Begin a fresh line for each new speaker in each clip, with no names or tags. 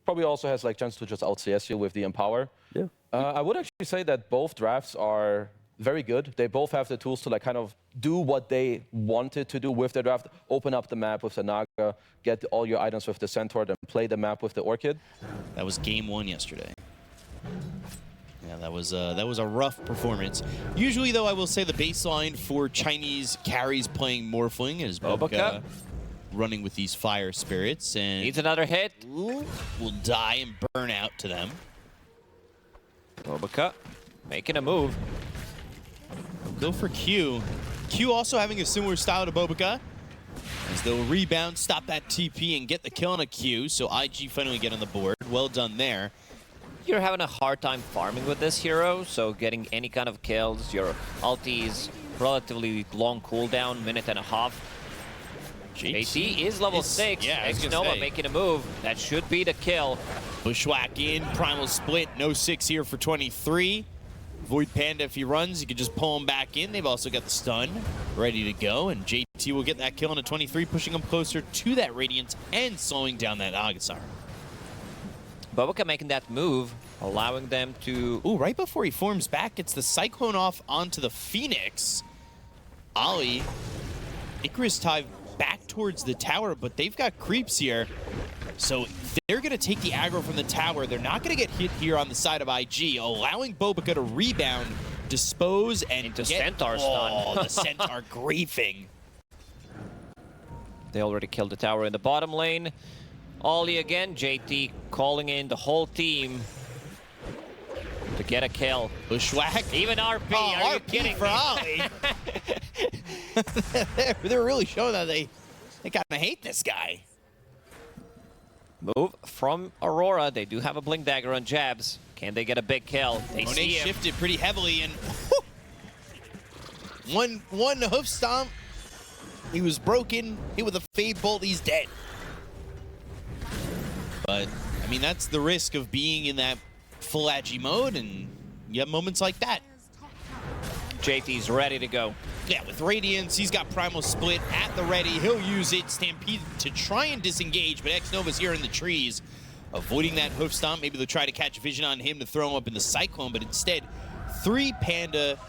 probably also has like chance to just out-CS you with the Empower.
Yeah.
I would actually say that both drafts are very good. They both have the tools to like kind of do what they wanted to do with their draft, open up the map with the Naga, get all your items with the Centaur, and play the map with the Orchid.
That was game 1 yesterday. Yeah, that was a rough performance. Usually, though, I will say the baseline for Chinese carries playing Morphling is Bobaca running with these Fire Spirits, and
needs another hit.
Will die and burn out to them.
Bobaca making a move.
Go for Q. Q also having a similar style to Bobaca, as they'll rebound, stop that TP, and get the kill on a Q. So IG finally get on the board. Well done there.
You're having a hard time farming with this hero, so getting any kind of kills. Your ulti's relatively long cooldown, minute and a half. JT is level 6.
Yeah,
Xnova making a move. That should be the kill.
Bushwhack in, Primal Split, no 6 here for 23. Void Panda, if he runs, you can just pull him back in. They've also got the stun ready to go, and JT will get that kill on a 23, pushing him closer to that Radiant and slowing down that Agasar.
Bobaca making that move, allowing them to...
Ooh, right before he forms back, gets the Cyclone off onto the Phoenix. Ollie, Icarus Tive back towards the tower, but they've got creeps here. So they're going to take the aggro from the tower. They're not going to get hit here on the side of IG, allowing Bobaca to rebound, dispose, and
into
get...
Centaur stun.
Oh, the Centaur griefing.
They already killed the tower in the bottom lane. Ollie again, JT calling in the whole team to get a kill.
Bushwhack.
Even RP, are you kidding
for
me?
Ollie. They're really showing that they kind of hate this guy.
Move from Aurora. They do have a Blink Dagger on Jabs. Can they get a big kill? They see him.
Shifted pretty heavily, and one hoof stomp. He was broken. Hit with a Fade Bolt. He's dead. But, I mean, that's the risk of being in that full Agi mode, and you have moments like that.
JT's ready to go.
Yeah, with Radiance, he's got Primal Split at the ready. He'll use it, Stampede to try and disengage, but Xnova's here in the trees, avoiding that hoof stomp. Maybe they'll try to catch vision on him to throw him up in the Cyclone, but instead, 3 Panda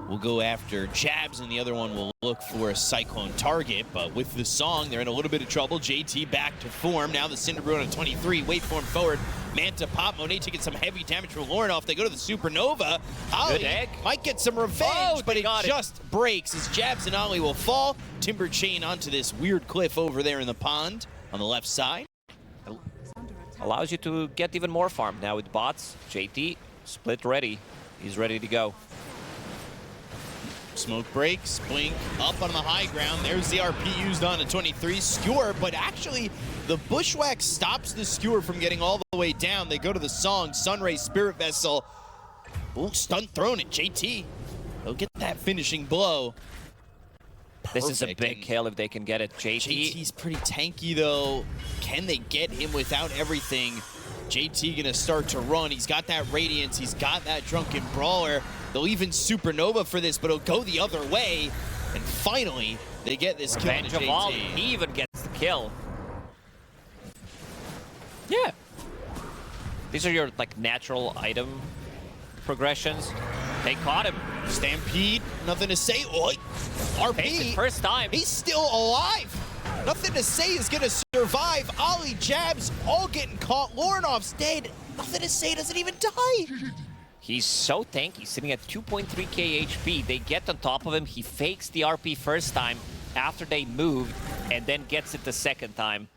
will go after Jabs, and the other one will look for a Cyclone target. But with the song, they're in a little bit of trouble. JT back to form. Now the Cinderbrew on a 23. Wait for him forward. Manta pop. Monet taking some heavy damage from Lauren off. They go to the Supernova. Ollie might get some revenge, but it just breaks as Jabs and Ollie will fall. Timber chain onto this weird cliff over there in the pond on the left side.
Allows you to get even more farm. Now with bots, JT, split ready. He's ready to go.
Smoke breaks, Blink up on the high ground. There's the RP used on a 23 skewer, but actually the Bushwhack stops the skewer from getting all the way down. They go to the song, Sunray Spirit Vessel. Ooh, stun thrown at JT. They'll get that finishing blow.
This is a big kill if they can get it.
JT's pretty tanky though. Can they get him without everything? JT gonna start to run. He's got that Radiance. He's got that Drunken Brawler. They'll even Supernova for this, but it'll go the other way. And finally, they get this kill on JT.
He even gets the kill. Yeah. These are your like natural item progressions. They caught him.
Stampede, nothing to say. Oh, RP,
first time.
He's still alive. Nothing to say is gonna survive. Ollie, Jabs, all getting caught. Lornoff's dead. Nothing to say, doesn't even die.
He's so tanky, sitting at 2.3k HP. They get on top of him. He fakes the RP first time after they moved and then gets it the second time.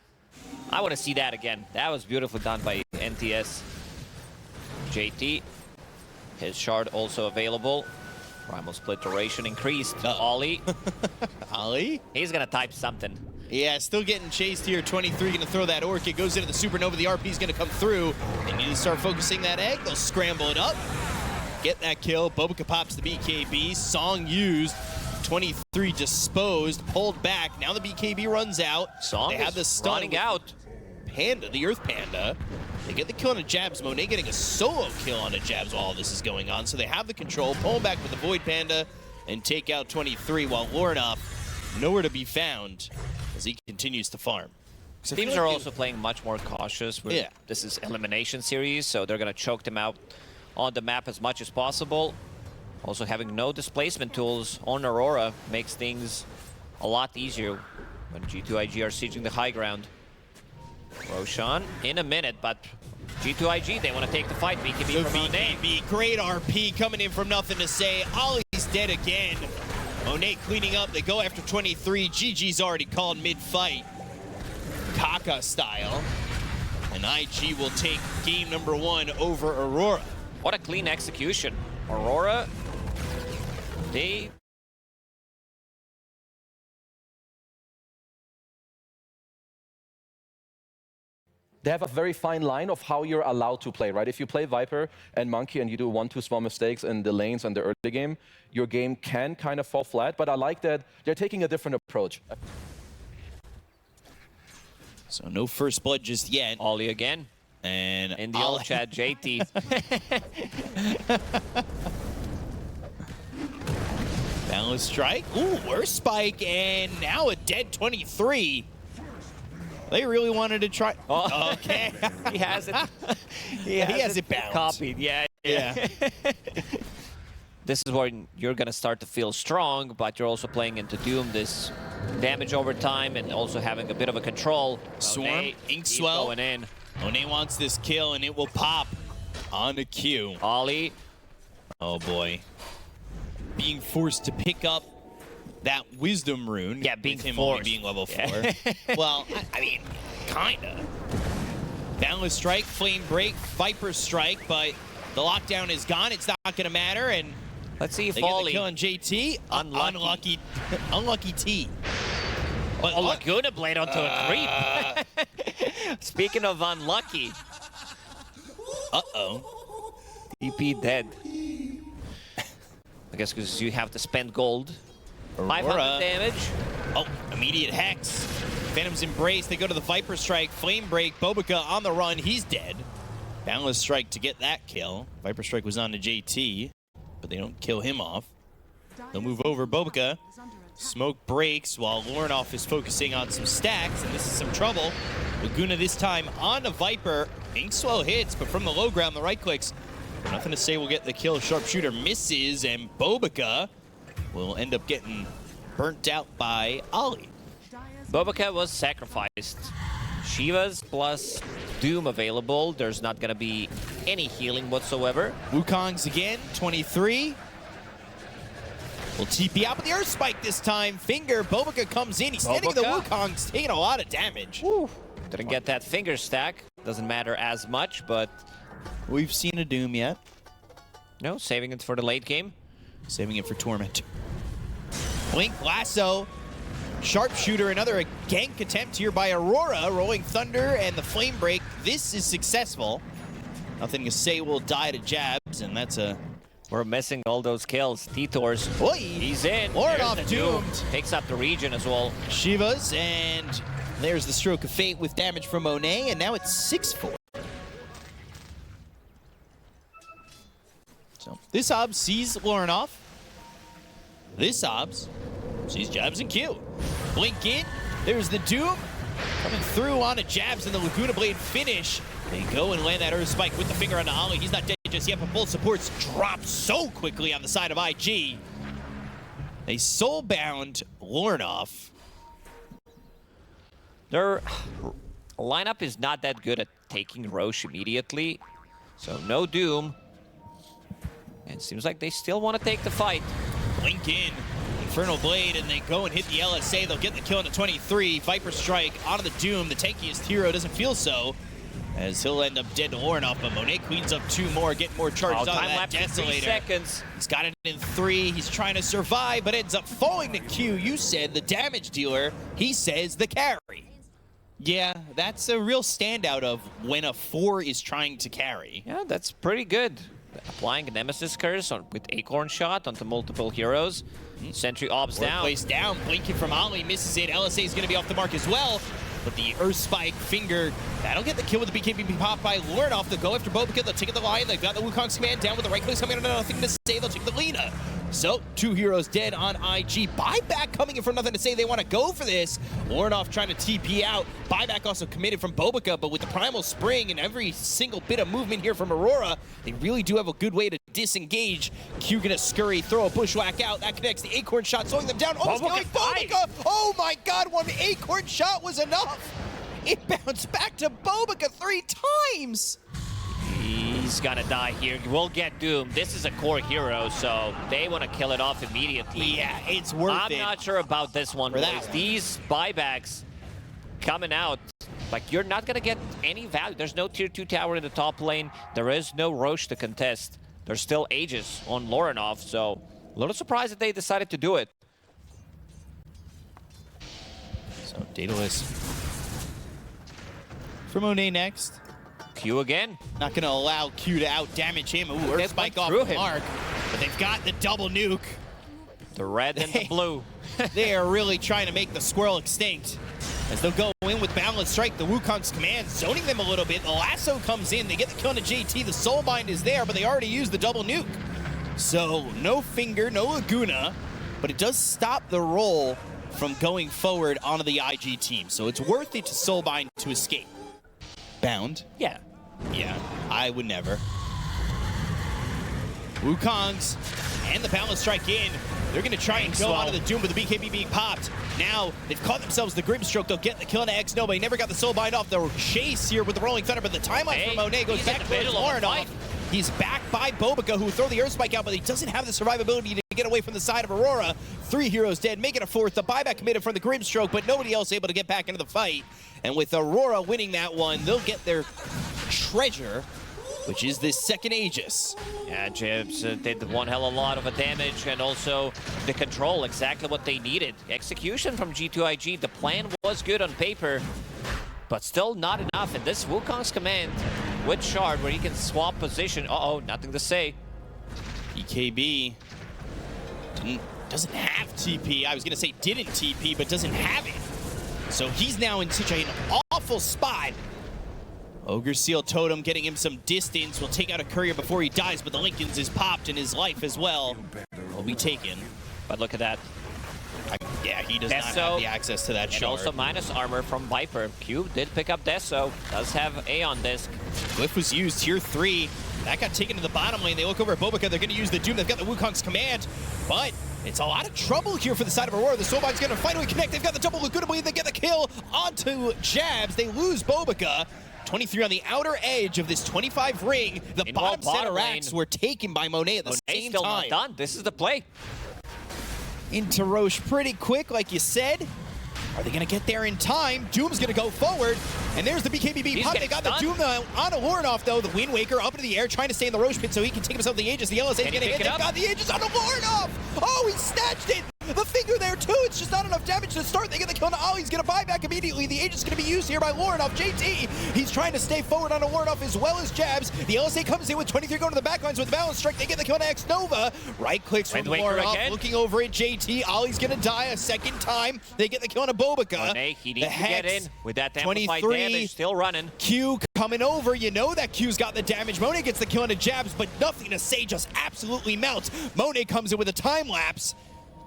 I want to see that again. That was beautifully done by NTS. JT, his shard also available. Primal Split duration increased. Ollie.
Ollie?
He's going to type something.
Yeah, still getting chased here. 23 going to throw that Orchid. Goes into the Supernova. The RP is going to come through. They need to start focusing that egg. They'll scramble it up. Get that kill. Bobaca pops the BKB. Song used. 23 disposed. Pulled back. Now the BKB runs out.
Song
they have the stun
running out.
Panda, the Earth Panda. They get the kill on a Jabs. Monet getting a solo kill on a Jabs while all this is going on. So they have the control. Pull him back with the Void Panda and take out 23 while Lornoff nowhere to be found as he continues to farm.
Teams are also playing much more cautious.
Yeah.
This is elimination series, so they're going to choke them out on the map as much as possible. Also, having no displacement tools on Aurora makes things a lot easier when G2.iG are sieging the high ground. Roshan in a minute, but G2.iG, they want to take the fight. BKB from Monet.
Great RP coming in from nothing to say. Ollie's dead again. Monet cleaning up. They go after 23. GG's already called mid-fight. Kaka style. And IG will take game number 1 over Aurora.
What a clean execution. Aurora, they
have a very fine line of how you're allowed to play, right? If you play Viper and Monkey and you do 1-2 small mistakes in the lanes and the early game, your game can kind of fall flat, but I like that they're taking a different approach.
So no first blood just yet.
Ollie again.
And
in the old chat, JT.
Balance strike. Ooh, worse spike, and now a dead 23. They really wanted to try. Oh. Okay.
He has it.
He has it bounced.
Copied. Yeah. This is where you're going to start to feel strong, but you're also playing into Doom, this damage over time, and also having a bit of a control.
Swarm, Inkswell.
Going in.
Monet wants this kill, and it will pop on the Q.
Ollie.
Oh, boy. Being forced to pick up that Wisdom rune.
Yeah, being
him
forced.
Only being level 4. Well, I mean, kinda. Boundless Strike, Flame Break, Viper Strike, but the lockdown is gone. It's not going to matter, and
let's see if
they get
Ollie.
the kill on JT. Unlucky. Unlucky T.
But Laguna Blade onto a creep. Speaking of unlucky.
Uh-oh.
TP dead. I guess because you have to spend gold.
Aurora.
500 damage.
Oh, immediate Hex. Phantom's Embrace. They go to the Viper Strike. Flame Break. Bobica on the run. He's dead. Boundless Strike to get that kill. Viper Strike was on to JT, but they don't kill him off. They'll move over. Bobica. Smoke breaks while Lornoff is focusing on some stacks, and this is some trouble. Laguna this time on the Viper. Inkswell hits, but from the low ground, the right clicks. Nothing to say will get the kill. Sharpshooter misses, and Bobica will end up getting burnt out by Ollie.
Bobica was sacrificed. Shiva's plus Doom available. There's not going to be any healing whatsoever.
Wukong's again, 23. Will TP out with the Earth Spike this time. Finger, Bobica comes in. He's standing in the Wukong's taking a lot of damage.
Woo. Didn't get that finger stack. Doesn't matter as much, but
we've seen a Doom yet.
No, saving it for the late game.
Saving it for Torment. Blink, Lasso, Sharpshooter, another gank attempt here by Aurora. Rolling Thunder and the Flame Break. This is successful. Nothing to say will die to jabs, and that's a...
We're missing all those kills. T-Tors. He's in.
Lornoff doomed.
Takes up the region as well.
Shivas, and there's the Stroke of Fate with damage from Monet, and now it's 6-4. So this Obs sees Lornoff. This Obs sees jabs and Q. Blink in. There's the Doom. Coming through on a jabs and the Laguna Blade finish. They go and land that Earth Spike with the finger on the Ollie. He's not dead just yet, but both supports drop so quickly on the side of IG. They soulbound Lornoff.
Their lineup is not that good at taking Roche immediately, so no Doom. And it seems like they still want to take the fight.
Blink in. Infernal Blade, and they go and hit the LSA. They'll get the kill on the 23. Viper Strike onto the Doom. The tankiest hero doesn't feel so, as he'll end up dead to Lornoff, but Monet cleans up 2 more, getting more charges on that Desolator.
3 seconds.
He's got it in 3. He's trying to survive, but ends up falling to Q. You said the damage dealer. He says the carry. Yeah, that's a real standout of when a 4 is trying to carry.
Yeah, that's pretty good. Applying a Nemesis Curse with Acorn Shot onto multiple heroes. Sentry Obs down.
Place down. Blinking from Ollie misses it. LSA is going to be off the mark as well. But the Earth Spike finger, that'll get the kill with the BKB pop by Lornoff. They'll go after Bobica. They'll take the line. They've got the Wukong's command down with the right clicks coming in. Nothing to say. They'll take the Lina. So, 2 heroes dead on IG. Buyback coming in for nothing to say they want to go for this. Warnoff trying to TP out. Buyback also committed from Bobica, but with the Primal Spring and every single bit of movement here from Aurora, they really do have a good way to disengage. Q gonna scurry, throw a bushwhack out. That connects the Acorn shot, slowing them down. Almost killing Bobica. Oh my god, one Acorn shot was enough. It bounced back to Bobica 3 times.
He's gonna die here. We'll get Doom. This is a core hero, so they want to kill it off immediately.
Yeah, it's worth it.
I'm not sure about this one, boys. These buybacks coming out, like, you're not gonna get any value. There's no tier 2 tower in the top lane. There is no Roche to contest. There's still Aegis on Lorinov, so a little surprised that they decided to do it.
So, Daedalus for Monet next.
Q again.
Not going to allow Q to out-damage him. Ooh, Earth Spike off the mark. But they've got the double nuke.
The red and the blue.
They are really trying to make the squirrel extinct. As they'll go in with Balance Strike, the Wukong's command, zoning them a little bit. The lasso comes in. They get the kill on the JT. The Soulbind is there, but they already used the double nuke. So, no Finger, no Laguna. But it does stop the roll from going forward onto the IG team. So it's worth it to Soulbind to escape. Bound.
Yeah.
Yeah, I would never. Wukong's and the Balance Strike in. They're going to try and go onto the Doom, but the BKB being popped. Now, they've caught themselves the Grimstroke. They'll get the kill on the X. No, but he never got the Soulbind off. The chase here with the Rolling Thunder, but the timeline for Monet goes back towards Lorinov. He's backed by Bobica, who will throw the Earth Spike out, but he doesn't have the survivability to get away from the side of Aurora. 3 heroes dead, make it a 4th. The buyback committed from the Grimstroke, but nobody else able to get back into the fight. And with Aurora winning that one, they'll get their treasure, which is this second Aegis.
Yeah, Jibs did one hell of a lot of damage, and also the control, exactly what they needed. Execution from G2.iG, the plan was good on paper, but still not enough. And this Wukong's command with Shard, where he can swap position. Uh-oh, nothing to say.
BKB doesn't have TP. I was gonna say didn't TP, but doesn't have it. So he's now in such an awful spot. Ogre Seal Totem getting him some distance. Will take out a courier before he dies, but the Lincoln's is popped in his life as well. Will be taken.
But look at that.
Yeah, he does not have the access to that shard.
And also minus armor from Viper. Q did pick up Deso. Does have A on disc.
Glyph was used, tier 3. That got taken to the bottom lane. They look over at Bobica. They're going to use the Doom. They've got the Wukong's command, but it's a lot of trouble here for the side of Aurora. The Soulbind's going to finally connect. They've got the double Laguna Blade. They get the kill onto Jabs. They lose Bobica. 23 on the outer edge of this 25 ring. The bottom center racks were taken by Monet at the same
still
time.
Not done. This is the play.
Into Roche pretty quick, like you said. Are they going to get there in time? Doom's going to go forward. And there's the BKB pop. They got the Doom on a Lorinov, though. The Wind Waker up into the air, trying to stay in the Roche pit so he can take himself the Aegis. The LSA is going to hit. They've got the Aegis on a Lorinov. Oh, he snatched it. The Finger there, too. It's just not enough damage to start. They get the kill on Ollie. He's going to buy back immediately. The Aegis is going to be used here by Lorinov. JT, he's trying to stay forward on a Lorinov as well as Jabs. The LSA comes in with 23 going to the backlines with the Balance Strike. They get the kill on X Nova. Right clicks from Lorinov. Looking over at JT. Ollie's going to die a second time. They get the kill on a Bobica.
Monet, he needs to get in with that amplified damage. Still running.
Q coming over. You know that Q's got the damage. Monet gets the kill on the Jabs, but nothing to say. Just absolutely melts. Monet comes in with a time lapse.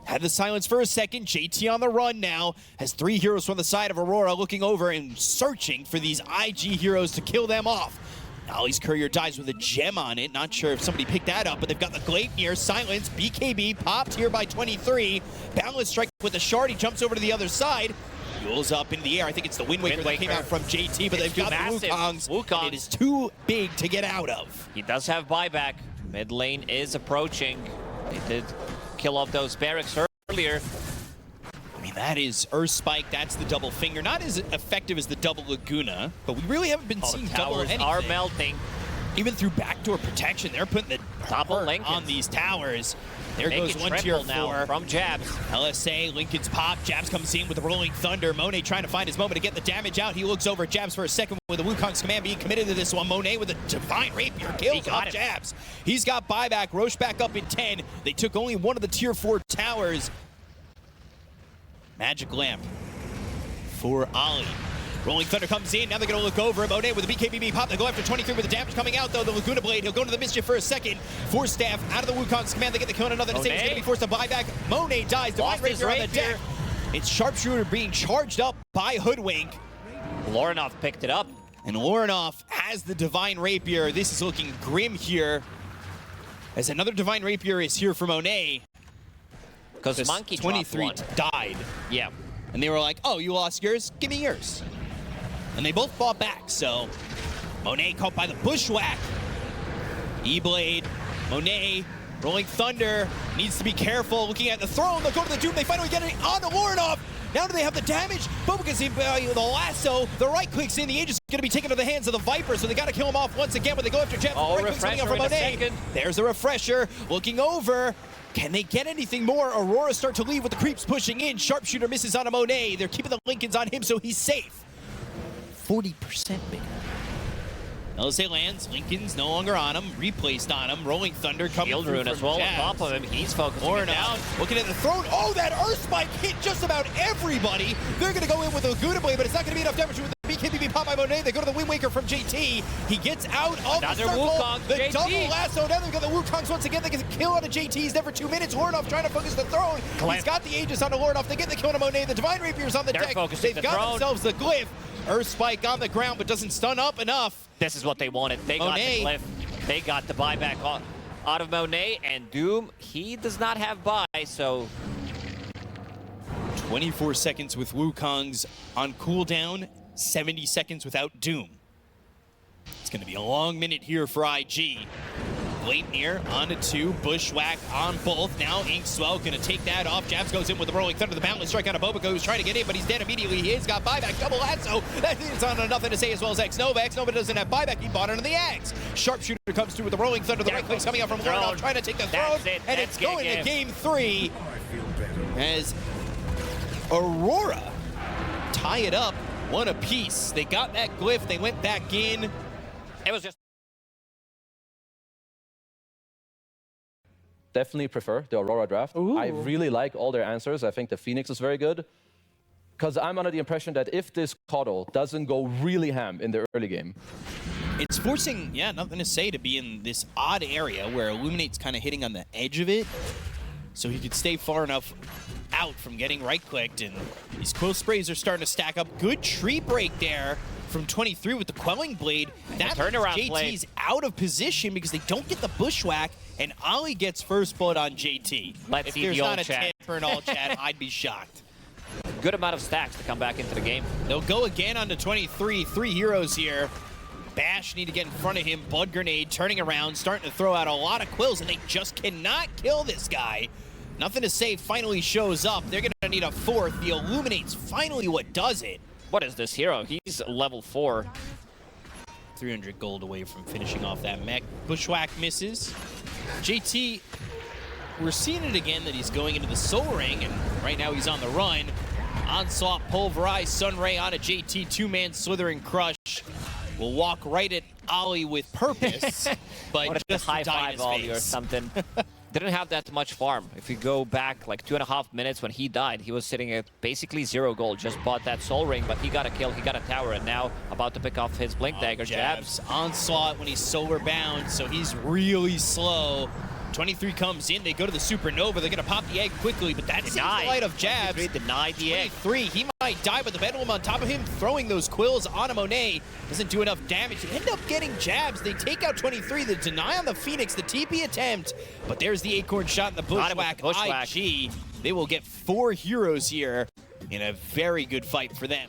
Had the silence for a second. JT on the run now. Has 3 heroes from the side of Aurora looking over and searching for these IG heroes to kill them off. Ollie's courier dies with a gem on it. Not sure if somebody picked that up, but they've got the Gleipnir. Silence. BKB popped here by 23. Balance Strike with the shard. He jumps over to the other side. Fuels up in the air. I think it's the Wind Waker that came out from JT, but they've got the Wukong's. Wukong. It is too big to get out of.
He does have buyback. Mid lane is approaching. They did kill off those barracks earlier.
I mean, that is Earth Spike. That's the double Finger. Not as effective as the double Laguna, but we really haven't been seeing double anything.
Are melting.
Even through backdoor protection, they're putting the
double
Lincoln on these towers. There goes one tier 4
from Jabs.
LSA, Lincoln's pop. Jabs comes in with the Rolling Thunder. Monet trying to find his moment to get the damage out. He looks over at Jabs for a second with the Wukong's command being committed to this one. Monet with a Divine Rapier kills off Jabs. He's got buyback. Roche back up in 10. They took only one of the tier 4 towers. Magic Lamp for Ollie. Rolling Thunder comes in. Now they're going to look over. Monet with the BKBB pop. They go after 23 with the damage coming out, though. The Laguna Blade, he'll go to the mischief for a second. Force Staff out of the Wukong's command. They get the kill on another. He's going to be forced to buy back. Monet dies. Divine Rapier on the deck. It's Sharpshooter being charged up by Hoodwink.
Lorinov picked it up.
And Lorinov has the Divine Rapier. This is looking grim here, as another Divine Rapier is here for Monet.
Because Monkey
23 died.
Yeah.
And they were like, oh, you lost yours? Give me yours. And they both fought back, so Monet caught by the Bushwhack. E-Blade, Monet, Rolling Thunder, needs to be careful, looking at the throne. They'll go to the Doom, they finally get it on to Lorinov. Now do they have the damage? Boba's in the lasso, the right clicks in, the Age is going to be taken to the hands of the Viper, so they got to kill him off once again, but they go after Jeff.
Oh,
the right
refresher
from
in a
Monet.
second.
There's the refresher, looking over. Can they get anything more? Aurora start to leave with the creeps pushing in. Sharpshooter misses on a Monet. They're keeping the Lincolns on him, so he's safe. 40% bigger. LSA lands, Lincoln's no longer on him, replaced on him, Rolling Thunder coming
Shield
through
Rune
from
as well
Jazz.
on top of him. He's focusing it down.
Looking at the throne. Oh, that Earth Spike hit just about everybody. They're going to go in with a Laguna Blade, but it's not going to be enough damage with the BKBB pop by Monet. They go to the Wind Waker from JT. He gets out of the circle.
Wukong,
The
JT.
double lasso. Now they've got the Wukongs once again. They get the kill on a JT. He's there for 2 minutes. Lorinov trying to focus the throne. He's got the Aegis on the Lorinov. They get the kill on Monet. The Divine Rapier's on the deck.
Focusing
They've
the
got
throne.
themselves the glyph. Earth Spike on the ground, but doesn't stun up enough.
This is what they wanted. They got the cliff. They got the buyback out of Monet, and Doom, he does not have buy, so
24 seconds with Wukongs on cooldown, 70 seconds without Doom. It's going to be a long minute here for IG. Bladeneer onto 2, Bushwhack on both. Now Inkswell going to take that off. Jabs goes in with the Rolling Thunder. The Boundless strike on a Bobico who's trying to get in, but he's dead immediately. He has got buyback, double lasso. That is on nothing to say as well as Xnova. Xnova doesn't have buyback. He bought it on the Axe. Sharpshooter comes through with the Rolling Thunder. The right click's coming out from Lorinov, trying to take the throne. And it's going to game 3 as Aurora tie it up 1 apiece. They got that glyph. They went back in.
it was just
Definitely prefer the Aurora draft.
Ooh.
I really like all their answers. I think the Phoenix is very good. Because I'm under the impression that if this Coddle doesn't go really ham in the early game,
It's forcing, yeah, nothing to say, to be in this odd area where Illuminate's kind of hitting on the edge of it, so he could stay far enough out from getting right-clicked, and these Quill Sprays are starting to stack up. Good tree break there from 23 with the Quelling Blade. That
turnaround
JT's
play.
out of position because they don't get the Bushwhack, and Ollie gets first blood on JT.
Let's
if
see
there's
the
not
all
a
chat.
10 for an all chat, I'd be shocked.
good amount of stacks to come back into the game.
They'll go again onto 23. 3 heroes here. Bash need to get in front of him. Blood Grenade turning around, starting to throw out a lot of quills, and they just cannot kill this guy. Nothing to say finally shows up. They're going to need a 4th. The Illuminate's finally what does it.
What is this hero? He's level 4.
300 gold away from finishing off that mech. Bushwhack misses. JT, we're seeing it again that he's going into the Soul Ring, and right now he's on the run. Onslaught, Pulverize, Sunray on a JT, 2-man Slithering Crush. Will walk right at Ollie with purpose, but just
high
die in
five
his
Ollie or
face.
something. Didn't have that much farm. If you go back like 2.5 minutes when he died, he was sitting at basically 0 gold. Just bought that Soul Ring, but he got a kill, he got a tower, and now about to pick off his Blink Dagger jabs.
Onslaught when he's solar bound, so he's really slow. 23 comes in, they go to the Supernova, they're gonna pop the egg quickly, but that's the light of jabs.
23 denied the egg.
23, he might die, but the Bedlam on top of him, throwing those quills on a Monet, doesn't do enough damage. They end up getting jabs, they take out 23, the deny on the Phoenix, the TP attempt, but there's the Acorn shot in the Bushwhack. IG. They will get 4 heroes here in a very good fight for them.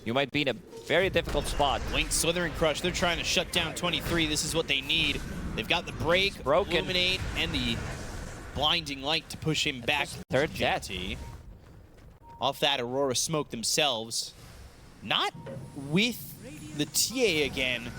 You might be in a very difficult spot.
Link, Slithering Crush, they're trying to shut down 23. This is what they need. They've got the break,
broken.
Illuminate, and the Blinding Light to push him back.
Third death.
JT. Off that, Aurora smoked themselves. Not with the TA again.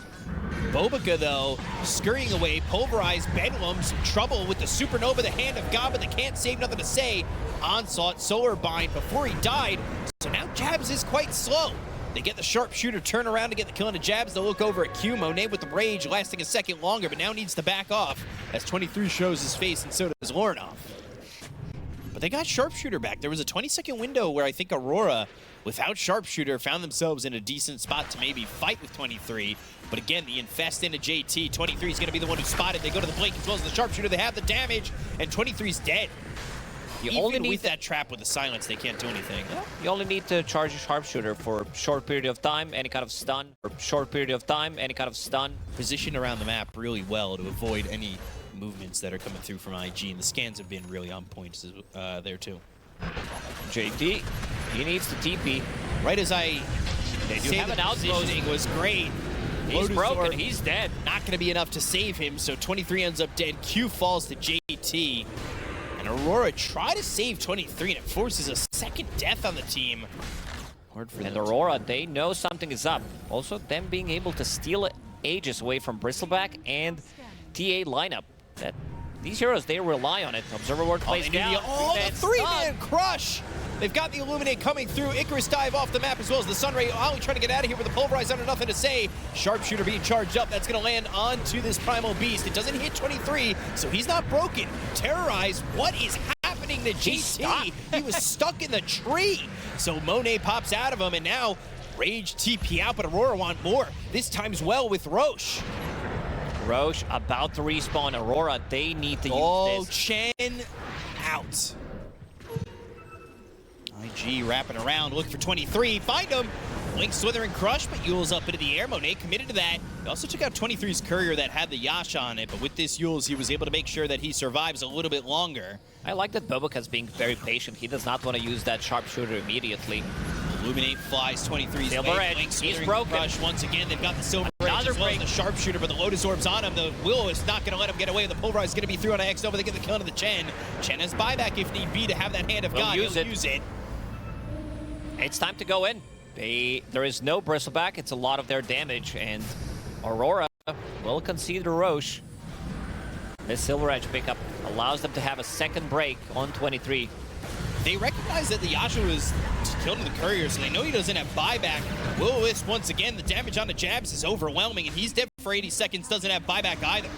Bobica, though, scurrying away. Pulverized, Bedlam, some trouble with the Supernova, the Hand of God, but they can't save, nothing to say. Onslaught, Solar Bind before he died. So now Jabs is quite slow. They get the Sharpshooter turn around to get the kill into Jabs. They'll look over at Q. Monet with the Rage, lasting a second longer, but now needs to back off as 23 shows his face, and so does Lorinov. But they got Sharpshooter back. There was a 20-second window where I think Aurora without Sharpshooter, found themselves in a decent spot to maybe fight with 23. But again, the infest into JT. 23 is going to be the one who spotted. They go to the Blink as well as the Sharpshooter. They have the damage, and 23's dead. Even with that trap with the silence, they can't do anything.
Yeah, you only need to charge a Sharpshooter for a short period of time, any kind of stun.
Positioned around the map really well to avoid any movements that are coming through from IG, and the scans have been really on point there too.
JT, he needs to TP.
Right as I say
have
the
an outpost.
positioning was great.
He's
Lotus
broken,
Orb
he's dead.
not going to be enough to save him, so 23 ends up dead. Q falls to JT. And Aurora try to save 23, and it forces a second death on the team. Hard for
And
them.
Aurora, they know something is up. Also, them being able to steal Aegis away from Bristleback and TA lineup. That these heroes, they rely on it. Observer Ward plays down.
The three-man crush! They've got the Illuminate coming through. Icarus dive off the map as well as the Sunray. Ollie trying to get out of here with the Pulverize under nothing to say. Sharpshooter being charged up. That's going to land onto this Primal Beast. It doesn't hit 23, so he's not broken. Terrorize, what is happening to GT? He was stuck in the tree. So Monet pops out of him, and now Rage TP out, but Aurora want more. This time's well with Roche.
Roche about to respawn. Aurora, they need to use this.
Chen out. IG wrapping around, look for 23, find him. Link, Swither, and Crush, but Yule's up into the air. Monet committed to that. He also took out 23's Courier that had the Yash on it, but with this Yule's, he was able to make sure that he survives a little bit longer.
I like that Boboka's being very patient. He does not want to use that Sharpshooter immediately.
Illuminate flies 23's
Silver
way.
Edge,
Link,
he's
Swither,
broken.
Crush once again. They've got the Silver Edge
Another
as well as
break.
the Sharpshooter, but the Lotus Orb's on him. The Will is not going to let him get away. The Pulverize is going to be through on X Nova. They get the kill into the Chen. Chen has buyback if need be to have that Hand of God. He'll use it.
It's time to go in. There is no Bristleback. It's a lot of their damage, and Aurora will concede to Roche. This Silver Edge pickup allows them to have a second break on 23.
They recognize that the Yasha was killed in the Courier, so they know he doesn't have buyback. Will-O-Wisp, once again, the damage on the jabs is overwhelming, and he's dead for 80 seconds, doesn't have buyback either.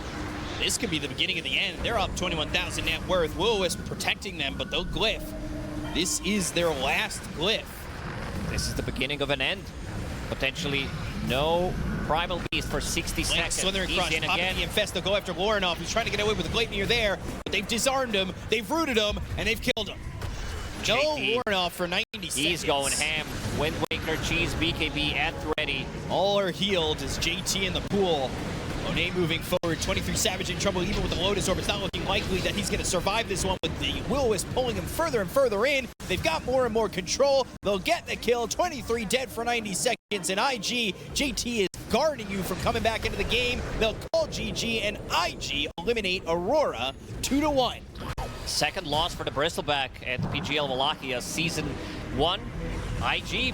This could be the beginning of the end. They're up 21,000 net worth. Will-O-Wisp protecting them, but they'll glyph. This is their last glyph.
This is the beginning of an end. Potentially no Primal Beast for 60 seconds.
Slither and
He's
Crush,
in
popping
again.
the Infest. They'll go after Lorinov, who's trying to get away with the Gleipnir there, but they've disarmed him, they've rooted him, and they've killed him. No Lorinov for 90 seconds.
He's going ham. Wind Waker, Cheese, BKB at ready.
All are healed as JT in the pool. Monet moving forward, 23 Savage in trouble even with the Lotus Orb. It's not looking likely that he's going to survive this one with the Will-O-Wisp pulling him further and further in. They've got more and more control. They'll get the kill. 23 dead for 90 seconds. And IG, JT is guarding you from coming back into the game. They'll call GG, and IG eliminate Aurora 2-1.
Second loss for the Bristleback at the PGL Wallachia Season 1. IG